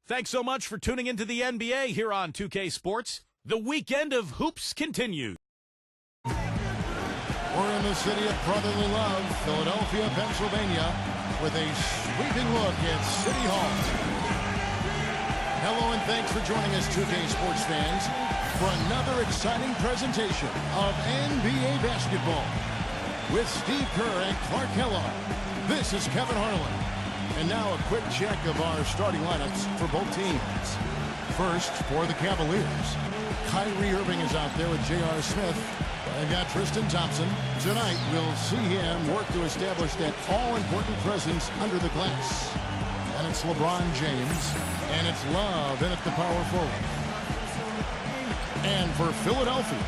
Thanks so much for tuning into the NBA here on 2K Sports. The weekend of hoops continues. We're in the city of brotherly love, Philadelphia, Pennsylvania, with a sweeping look at City Hall. Hello and thanks for joining us, 2K Sports fans, for another exciting presentation of NBA basketball. With Steve Kerr and Clark Kellogg, this is Kevin Harlan. And now a quick check of our starting lineups for both teams. First, for the Cavaliers, Kyrie Irving is out there with J.R. Smith. They've got Tristan Thompson. Tonight, we'll see him work to establish that all-important presence under the glass. And it's LeBron James, and it's Love in at the power forward. And for Philadelphia,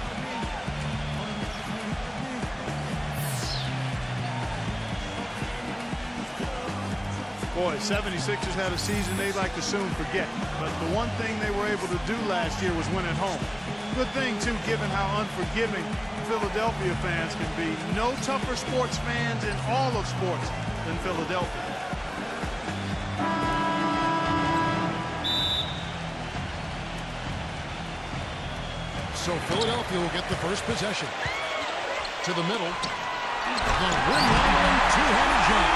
boy, 76ers had a season they'd like to soon forget. But the one thing they were able to do last year was win at home. Good thing, too, given how unforgiving Philadelphia fans can be. No tougher sports fans in all of sports than Philadelphia. So Philadelphia will get the first possession. To the middle. The rim-rattling two-handed jam.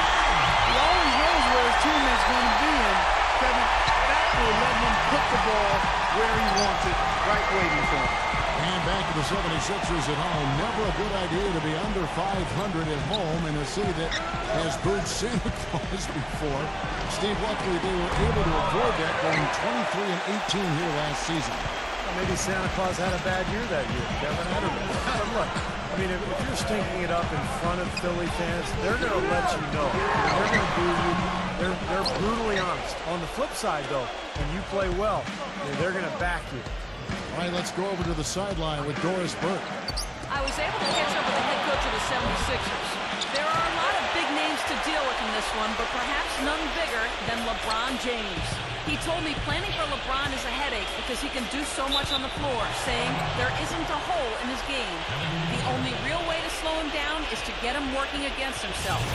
He always knows where his teammate's going to be, and Kevin, that will let him put the ball where he wants it, right waiting for him. And back to the 76ers at home. Never a good idea to be under 500 at home in a city that has booed Santa Claus before. Steve, luckily they were able to avoid that, going 23-18 here last season. Maybe Santa Claus had a bad year that year, Kevin. I don't know. But look, I mean, if you're stinking it up in front of Philly fans, they're going to let you know. They're going to boo you. They're brutally honest. On the flip side, though, when you play well, they're going to back you. All right, let's go over to the sideline with Doris Burke. I was able to catch up with the head coach of the 76ers. There are a lot of big names to deal with in this one, but perhaps none bigger than LeBron James. He told me planning for LeBron is a headache because he can do so much on the floor, saying there isn't a hole in his game. The only real way to slow him down is to get him working against himself.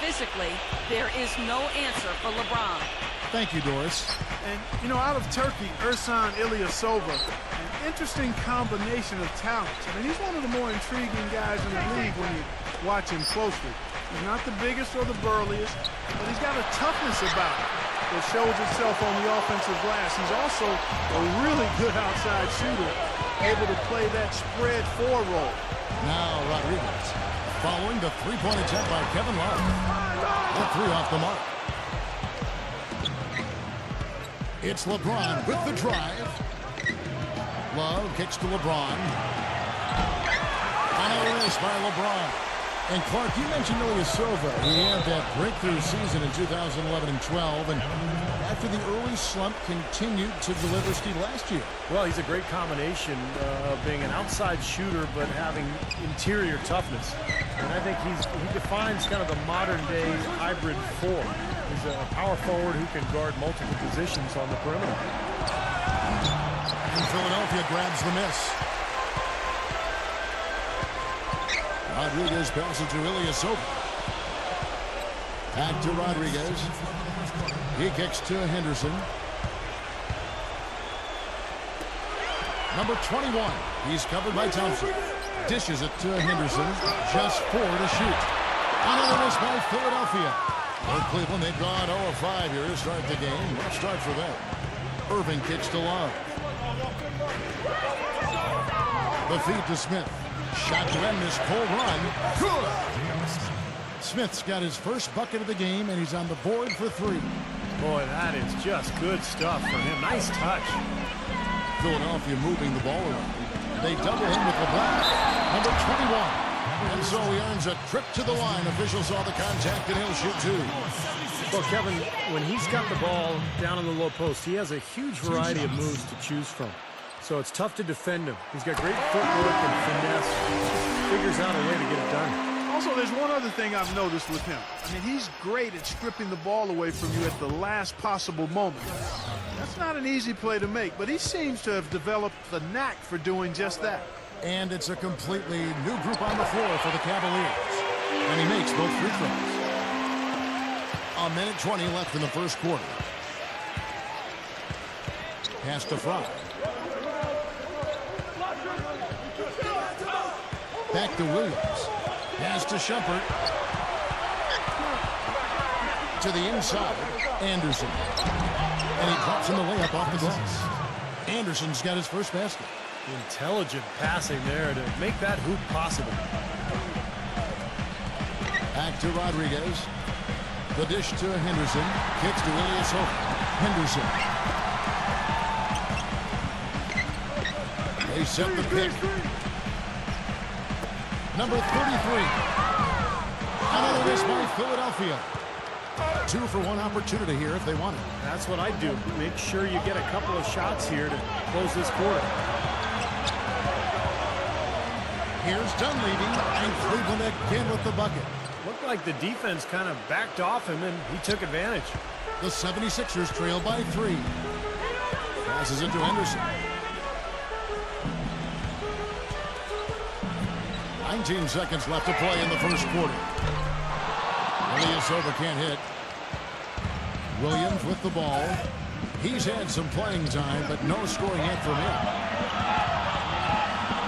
Physically, there is no answer for LeBron. Thank you, Doris. And, you know, out of Turkey, Ersan Ilyasova, an interesting combination of talents. I mean, he's one of the more intriguing guys in the league when you watch him closely. He's not the biggest or the burliest, but he's got a toughness about him that shows itself on the offensive glass. He's also a really good outside shooter, able to play that spread four role. Now Rodriguez, following the three-point attempt by Kevin Love. The three off the mark. It's LeBron with the drive. Love kicks to LeBron. Another miss by LeBron. And Clark, you mentioned Ilyasova. He had that breakthrough season in 2011 and 12, and after the early slump continued to deliver Steve last year. Well, he's a great combination of being an outside shooter but having interior toughness. And I think he defines kind of the modern-day hybrid four. He's a power forward who can guard multiple positions on the perimeter. And Philadelphia grabs the miss. Rodriguez passes to Ilyasova. Back to Rodriguez. He kicks to Henderson. Number 21. He's covered by Thompson. Dishes it to Henderson. Just 4 to shoot. Another miss by Philadelphia. For Cleveland, they've gone 0-5 here to start the game. What a start for them. Irving kicks to Love. The feed to Smith. Shot to end this cold run. Good! Smith's got his first bucket of the game, and he's on the board for 3. Boy, that is just good stuff from him. Nice touch. Philadelphia moving the ball around. They double him with LeBron. Number 21. And so he earns a trip to the line. Officials saw the contact, and he'll shoot 2. Well, Kevin, when he's got the ball down in the low post, he has a huge variety of moves to choose from. So it's tough to defend him. He's got great footwork and finesse. Figures out a way to get it done. Also, there's one other thing I've noticed with him. I mean, he's great at stripping the ball away from you at the last possible moment. That's not an easy play to make, but he seems to have developed the knack for doing just that. And it's a completely new group on the floor for the Cavaliers. And he makes both free throws. A minute 20 left in the first quarter. Pass to Fry. Back to Williams. Pass to Shumpert. To the inside. Anderson. And he drops in the layup off the glass. Anderson's got his first basket. Intelligent passing there to make that hoop possible. Back to Rodriguez. The dish to Henderson. Kicks to Ilyasova. Henderson. They set the pick. Number 33. Another miss by Philadelphia. 2-for-1 opportunity here if they want it. That's what I do. Make sure you get a couple of shots here to close this quarter. Here's Dunleavy, and Cleveland again with the bucket. Looked like the defense kind of backed off him, and he took advantage. The 76ers trail by 3. Passes it to Henderson. 19 seconds left to play in the first quarter. Ilyasova can't hit. Williams with the ball. He's had some playing time, but no scoring yet from him.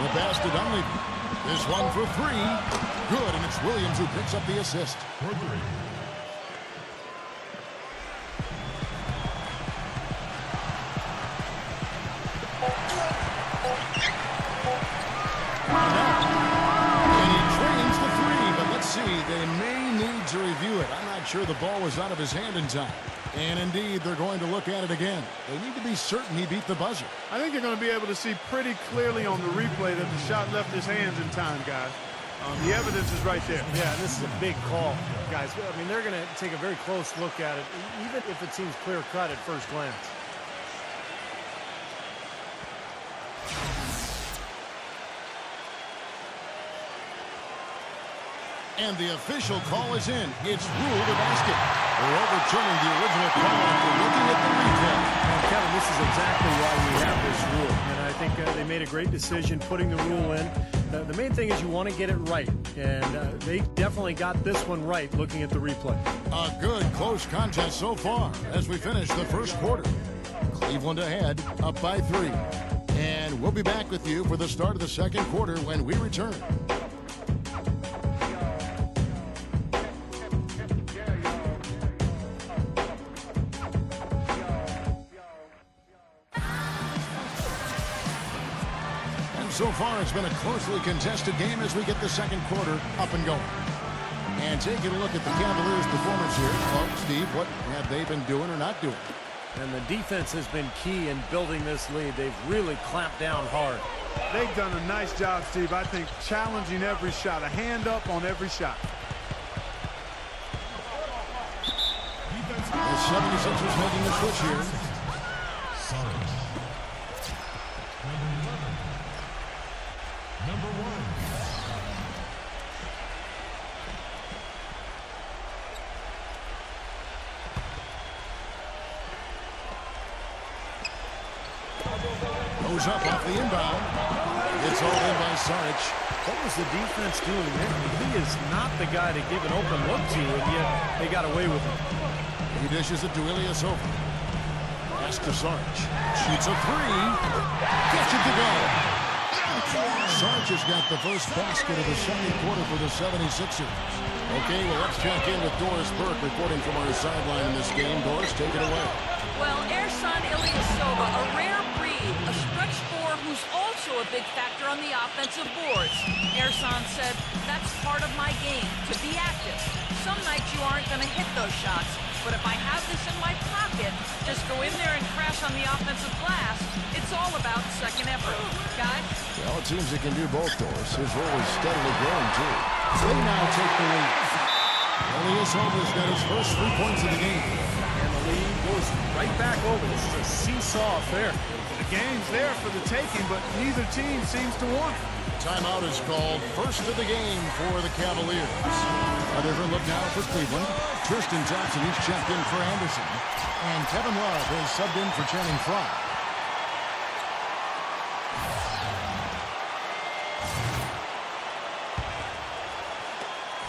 The pass to Dunleavy. This one for 3. Good, and it's Williams who picks up the assist. For 3. And he trains the 3, but let's see. They may need to review it. I'm not sure the ball was out of his hand in time. And indeed, they're going to look at it again. They need to be certain he beat the buzzer. I think you're going to be able to see pretty clearly on the replay that the shot left his hands in time, guys. The evidence is right there. Yeah, this is a big call, guys. I mean, they're going to take a very close look at it, even if it seems clear-cut at first glance. And the official call is in. It's ruled a basket. We're overturning the original call after looking at the replay. And Kevin, this is exactly why we have this rule. And I think they made a great decision putting the rule in. The main thing is you want to get it right. And they definitely got this one right looking at the replay. A good close contest so far as we finish the first quarter. Cleveland ahead, up by 3. And we'll be back with you for the start of the second quarter when we return. So far, it's been a closely contested game as we get the second quarter up and going. And taking a look at the Cavaliers' performance here. Well, Steve, what have they been doing or not doing? And the defense has been key in building this lead. They've really clamped down hard. They've done a nice job, Steve. I think challenging every shot, a hand up on every shot. The 76ers making the switch here. Number 1. Goes up off the inbound. It's all in by Saric. What was the defense doing there? He is not the guy to give an open look to, and yet they got away with him. He dishes it to Ilyasova. Pass to Saric. Shoots a 3. Gets it to go. Sarge has got the first basket of the second quarter for the 76ers. Okay, well, let's check in with Doris Burke reporting from our sideline in this game. Doris, take it away. Well, Ersan Ilyasova, a rare breed, a stretch four who's also a big factor on the offensive boards. Ersan said, that's part of my game, to be active. Some nights you aren't going to hit those shots, but if I have this in my pocket, just go in there and crash on the offensive glass. It's all about second effort. Guys? Well, it seems he can do both, Doris. His role is steadily growing, too. They now take the lead. Ilyasova's got his first 3 points of the game. And the lead goes right back over. This is a seesaw affair. The game's there for the taking, but neither team seems to want it. Timeout is called. First of the game for the Cavaliers. A different look now for Cleveland. Tristan Thompson, he's checked in for Anderson. And Kevin Love is subbed in for Channing Frye.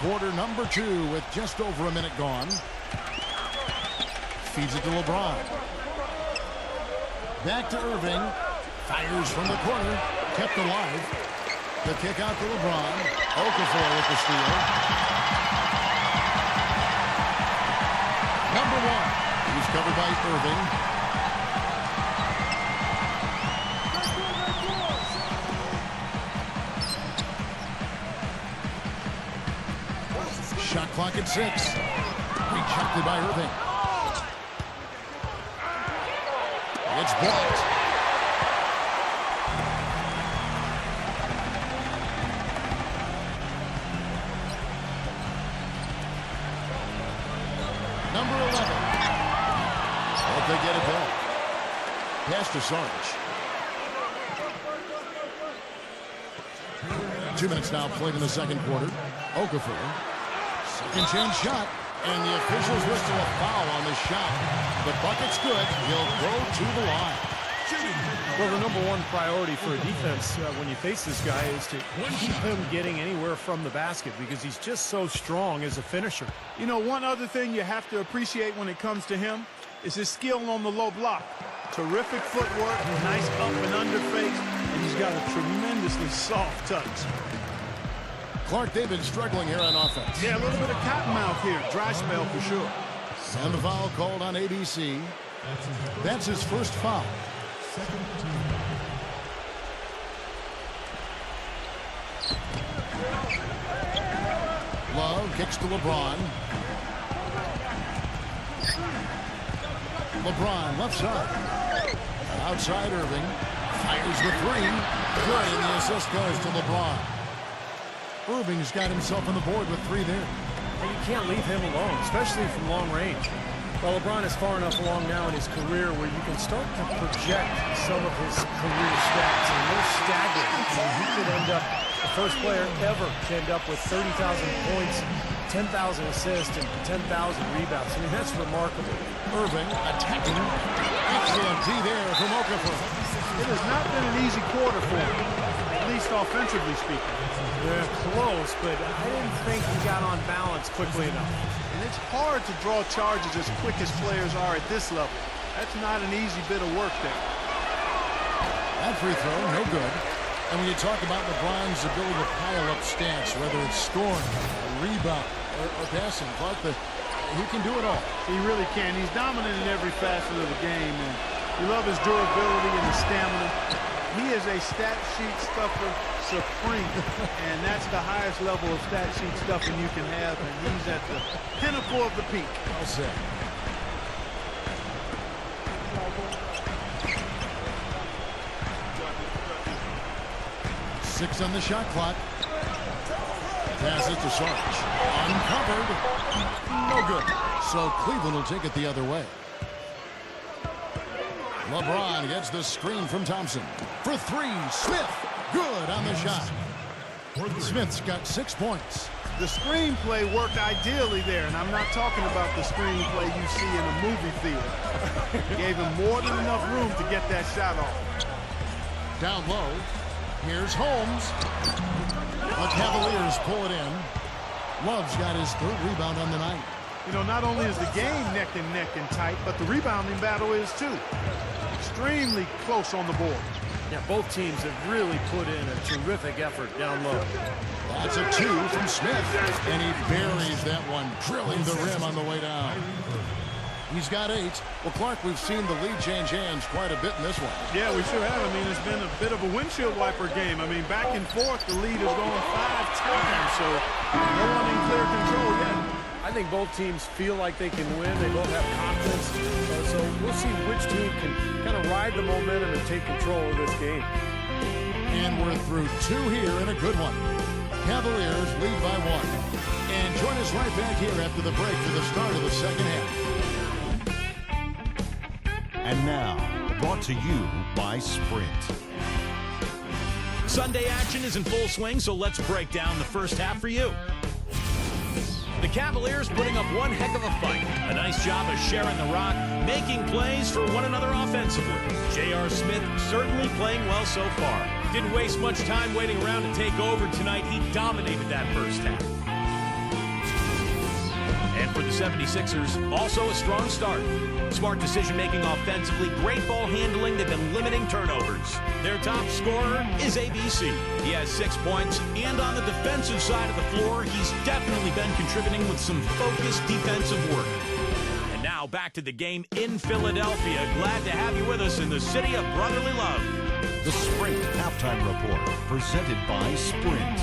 Quarter number 2 with just over a minute gone. Feeds it to LeBron. Back to Irving. Fires from the corner. Kept alive. The kick out to LeBron. Okafor with the steal. Number 1. He's covered by Irving. Shot clock at 6. Rejected by Irving. It's blocked. Number 11. Hope they get it back. Pass to Sarge. 2 minutes now played in the second quarter. Okafor. Second chance shot. And the officials whistle a foul on the shot. The bucket's good. He'll go to the line. Well, the number 1 priority for a defense when you face this guy is to keep him getting anywhere from the basket because he's just so strong as a finisher. You know, one other thing you have to appreciate when it comes to him is his skill on the low block. Terrific footwork, nice up and under fake, and he's got a tremendously soft touch. Clark, they've been struggling here on offense. Yeah, a little bit of cottonmouth here. Dry spell for sure. And the foul called on ABC. That's his first foul. Love kicks to LeBron. LeBron left side. Outside Irving. Fires the 3. Good, and the assist goes to LeBron. Irving's got himself on the board with 3 there. And you can't leave him alone, especially from long range. Well, LeBron is far enough along now in his career where you can start to project some of his career stats, and they're staggering. I mean, he could end up the first player ever to end up with 30,000 points, 10,000 assists, and 10,000 rebounds. I mean, that's remarkable. Irving attacking. Excellent D there from Okafor. It has not been an easy quarter for him, at least offensively speaking. Yeah, close, but I didn't think he got on balance quickly enough. And it's hard to draw charges as quick as players are at this level. That's not an easy bit of work there. That free throw, no good. And when you talk about LeBron's ability to pile up stats, whether it's scoring, a rebound, or passing, Clark, he can do it all. He really can. He's dominant in every facet of the game. And we love his durability and his stamina. He is a stat sheet stuffer supreme, and that's the highest level of stat sheet stuffing you can have, and he's at the pinnacle of the peak. Well said. Six on the shot clock. Pass it to Sarge. Uncovered. No good. So Cleveland will take it the other way. LeBron gets the screen from Thompson. For 3, Smith. Good on the shot. Smith's got 6 points. The screenplay worked ideally there, and I'm not talking about the screenplay you see in a movie theater. Gave him more than enough room to get that shot off. Down low. Here's Holmes. The Cavaliers pull it in. Love's got his 3rd rebound on the night. You know, not only is the game neck and neck and tight, but the rebounding battle is too. Extremely close on the board. Yeah, both teams have really put in a terrific effort down low. That's a 2 from Smith, and he buries that one, drilling the rim on the way down. He's got 8. Well, Clark, we've seen the lead change hands quite a bit in this one. Yeah, we sure have. I mean, it's been a bit of a windshield wiper game. I mean, back and forth, the lead has gone 5 times, so no one in clear control yet. I think both teams feel like they can win. They both have confidence. So we'll see which team can kind of ride the momentum and take control of this game. And we're through 2 here in a good one. Cavaliers lead by 1. And join us right back here after the break for the start of the second half. And now, brought to you by Sprint. Sunday action is in full swing, so let's break down the first half for you. The Cavaliers putting up one heck of a fight. A nice job of sharing the rock, making plays for one another offensively. J.R. Smith certainly playing well so far. Didn't waste much time waiting around to take over tonight. He dominated that first half. And for the 76ers, also a strong start. Smart decision-making offensively, great ball handling. They've been limiting turnovers. Their top scorer is ABC. He has 6 points, and on the defensive side of the floor, he's definitely been contributing with some focused defensive work. And now back to the game in Philadelphia. Glad to have you with us in the city of brotherly love. The Sprint Halftime Report, presented by Sprint.